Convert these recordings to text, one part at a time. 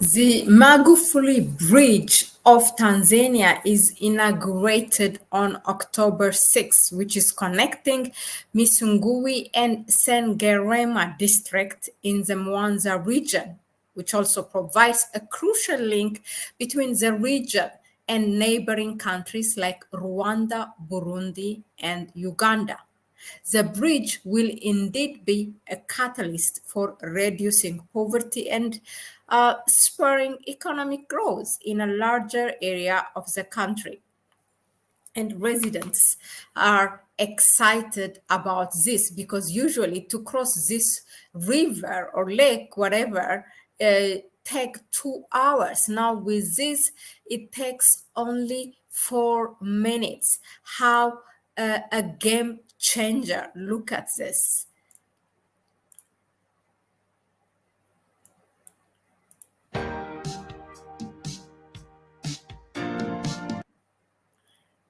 The Magufuli Bridge of Tanzania is inaugurated on October 6, which is connecting Misungwi and Sengerema district in the Mwanza region, which also provides a crucial link between the region and neighboring countries like Rwanda, Burundi, and Uganda. The bridge will indeed be a catalyst for reducing poverty and spurring economic growth in a larger area of the country. And residents are excited about this because usually to cross this river or lake, whatever, take 2 hours. Now with this, it takes only 4 minutes. How a game changer. Look at this.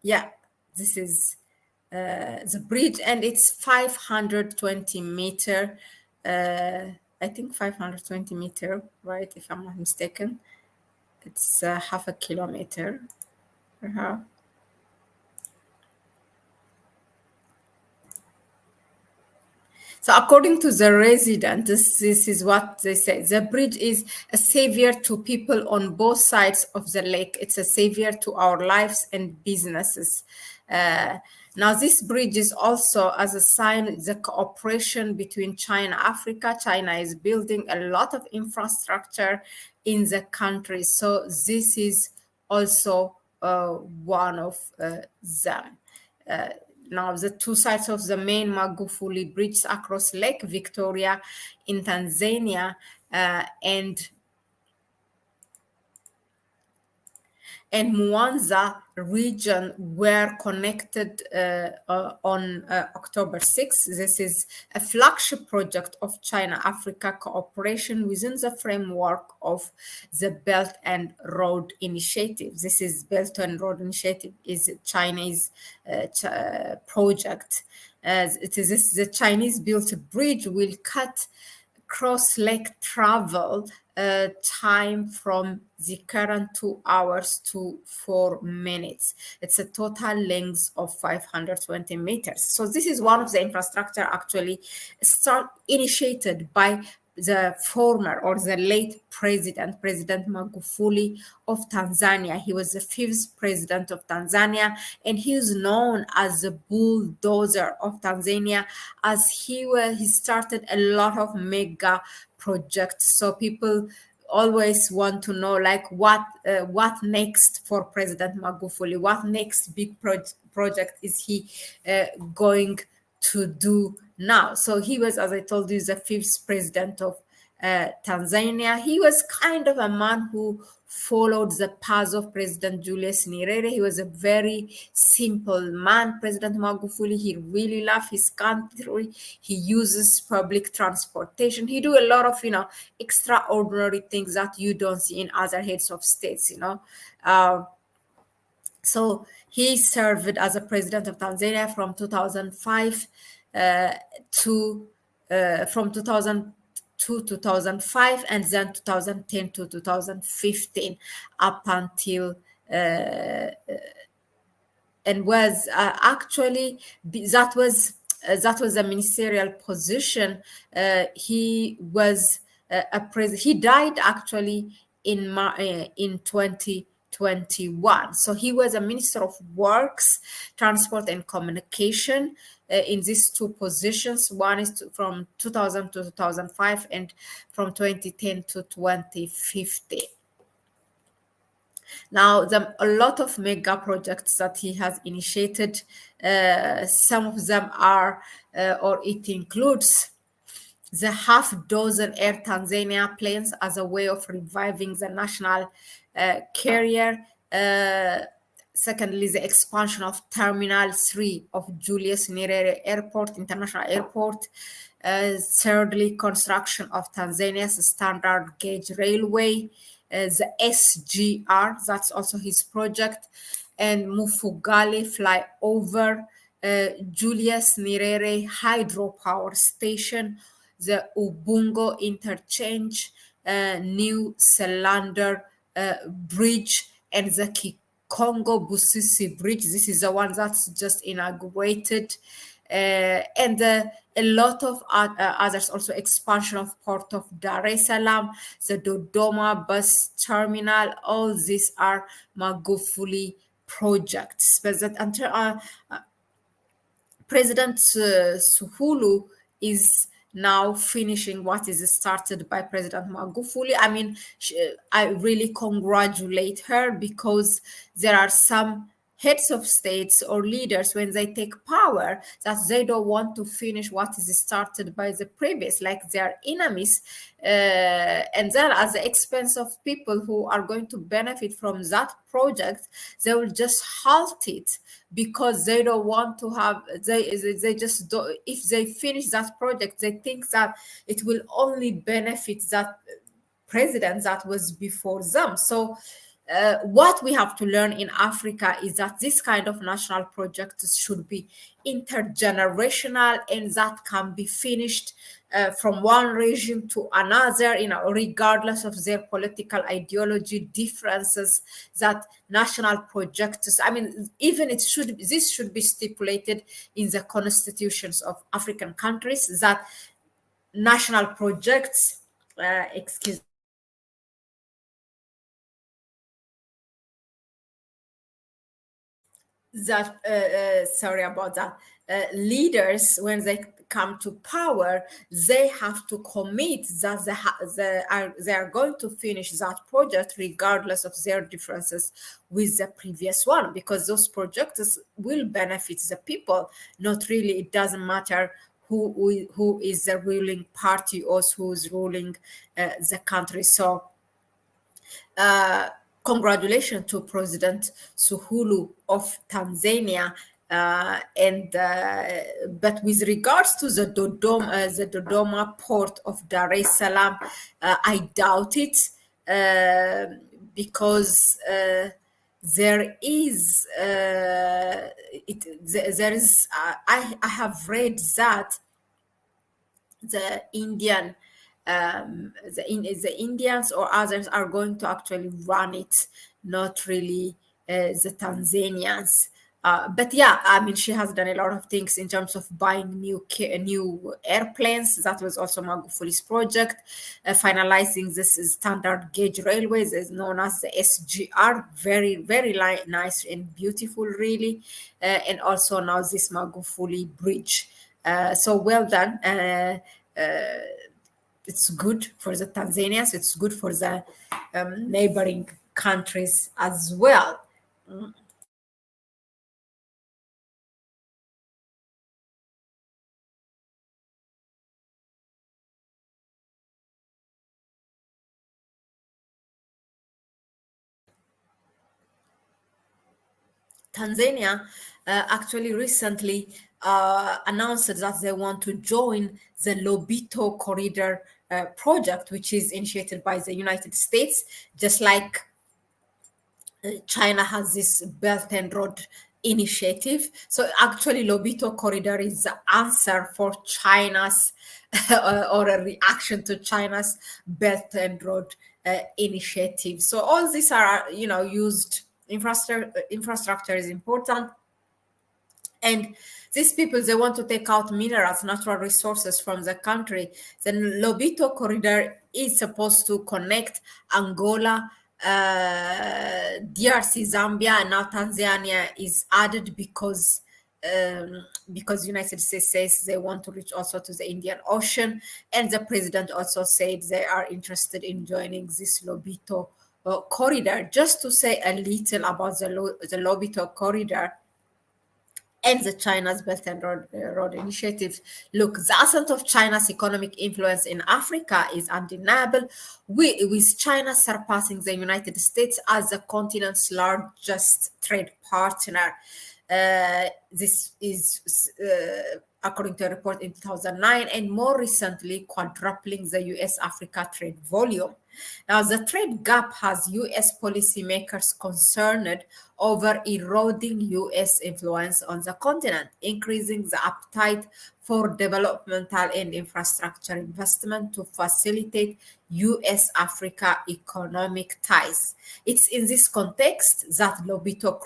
Yeah, this is the bridge, and it's 520 meter. I think 520 meter, right? If I'm not mistaken, it's half a kilometer. Uh-huh. So according to the resident, this is what they say. The bridge is a savior to people on both sides of the lake. It's a savior to our lives and businesses. Uh, Now, this bridge is also as a sign the cooperation between China and Africa. China is building a lot of infrastructure in the country. So this is also one of them. Now, the two sides of the main Magufuli Bridge across Lake Victoria in Tanzania and Mwanza region were connected on October 6th. This is a flagship project of China-Africa cooperation within the framework of the Belt and Road Initiative. This is Belt and Road Initiative is a Chinese project. The Chinese-built bridge will cut cross-lake travel time from the current 2 hours to 4 minutes. It's a total length of 520 meters. So this is one of the infrastructure actually initiated by the former or the late President Magufuli of Tanzania. He was the fifth president of Tanzania, and he is known as the bulldozer of Tanzania, as he started a lot of mega projects. So people always want to know, like, what next for President Magufuli? What next big project is he going to do now? So he was, as I told you, the fifth president of Tanzania. He was kind of a man who followed the path of President Julius Nyerere. He was a very simple man, President Magufuli. He really loved his country. He uses public transportation. He do a lot of, extraordinary things that you don't see in other heads of states, So he served as a president of Tanzania from 2005 from 2000 to 2005, and then 2010 to 2015, up until and was actually that was a ministerial position. He was he died actually in 2021. So he was a minister of works, transport, and communication in these two positions. One is from 2000 to 2005, and from 2010 to 2015. Now, a lot of mega projects that he has initiated, some of them are, or it includes the half-dozen Air Tanzania planes as a way of reviving the national carrier. Secondly, the expansion of Terminal 3 of Julius Nyerere Airport, International Airport. Thirdly, construction of Tanzania's standard gauge railway. The SGR, that's also his project, and Mufugale flyover, Julius Nyerere hydropower station, the Ubungo interchange, New Selander Bridge and the Congo Busisi Bridge. This is the one that's just inaugurated. And a lot of others, also expansion of port of Dar es Salaam, the Dodoma bus terminal. All these are Magufuli projects. But that until President Suhulu is now finishing what is started by President Magufuli. I mean, I really congratulate her, because there are some heads of states or leaders, when they take power, that they don't want to finish what is started by the previous, like they are enemies, and then at the expense of people who are going to benefit from that project, they will just halt it, because they don't want to have, they just don't, if they finish that project, they think that it will only benefit that president that was before them. So what we have to learn in Africa is that this kind of national projects should be intergenerational, and that can be finished from one regime to another, regardless of their political ideology differences. That national projects, I mean, even this should be stipulated in the constitutions of African countries, that national projects, excuse that sorry about that, leaders, when they come to power, they have to commit that they are going to finish that project regardless of their differences with the previous one, because those projects will benefit the people. Not really, it doesn't matter who is the ruling party or who is ruling the country. So uh, congratulations to President Suhulu of Tanzania. But with regards to the Dodoma port of Dar es Salaam, I doubt it, because there is there is I have read that the Indian the Indians or others are going to actually run it, not really the Tanzanians. But yeah, I mean, she has done a lot of things in terms of buying new airplanes. That was also Magufuli's project. Finalizing this standard gauge railways, is known as the SGR. Very, very nice and beautiful, really. And also now this Magufuli Bridge. So well done. It's good for the Tanzanians. It's good for the neighboring countries as well. Tanzania actually recently announced that they want to join the Lobito Corridor project, which is initiated by the United States, just like China has this Belt and Road initiative. So actually, Lobito Corridor is the answer for China's or a reaction to China's Belt and Road initiative. So all these are, used infrastructure is important, and these people, they want to take out minerals, natural resources from the country. The Lobito corridor is supposed to connect Angola, DRC, Zambia, and now Tanzania is added because United States says they want to reach also to the Indian Ocean, and the president also said they are interested in joining this Lobito corridor. Just to say a little about the Lobito corridor and the China's Belt and Road Initiative. Look, the ascent of China's economic influence in Africa is undeniable, with China surpassing the United States as the continent's largest trade partner. This is according to a report in 2009, and more recently, quadrupling the US-Africa trade volume. Now, the trade gap has US policymakers concerned over eroding US influence on the continent, increasing the appetite for developmental and infrastructure investment to facilitate US-Africa economic ties. It's in this context that Lobito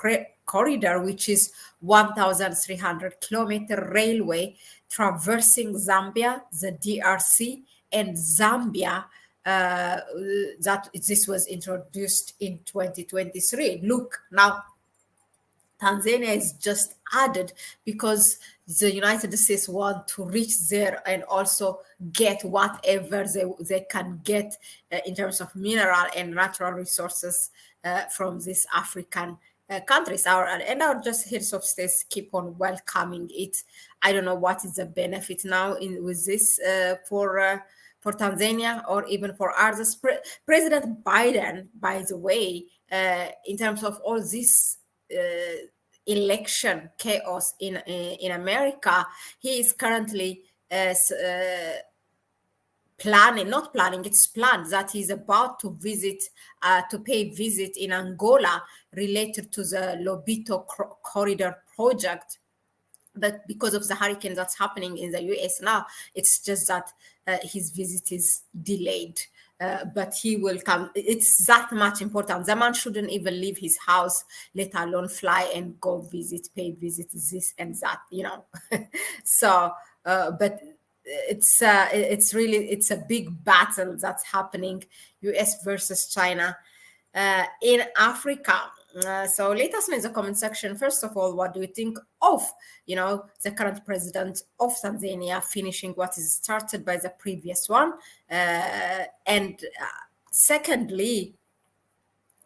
Corridor, which is 1,300-kilometer railway traversing Zambia, the DRC, and Zambia, that this was introduced in 2023. Look, now Tanzania is just added because the United States want to reach there and also get whatever they can get in terms of mineral and natural resources from these African countries. Our just heads of states keep on welcoming it. I don't know what is the benefit now with this for Tanzania or even for others. President Biden, by the way, in terms of all this election chaos in America, he is currently not planning, it's planned that he's about to pay visit in Angola related to the Lobito Corridor project. But because of the hurricane that's happening in the US now, it's just that his visit is delayed. But he will come. It's that much important. The man shouldn't even leave his house, let alone fly and go visit, pay visit, this and that, So, but it's a big battle that's happening, US versus China in Africa. So let us know in the comment section, first of all, what do you think of, the current president of Tanzania finishing what is started by the previous one? And secondly,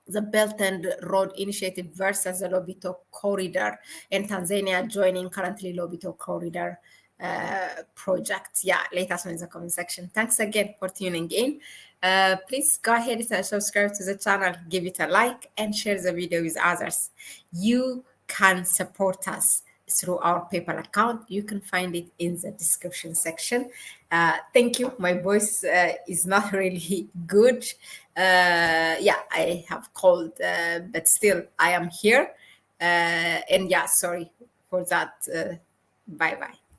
the Belt and Road Initiative versus the Lobito Corridor, and Tanzania joining currently Lobito Corridor project. Yeah, let us know in the comment section. Thanks again for tuning in. Please go ahead and subscribe to the channel, give it a like, and share the video with others. You can support us through our PayPal account. You can find it in the description section. Thank you. My voice is not really good. I have cold, but still I am here. And yeah, sorry for that. Bye-bye.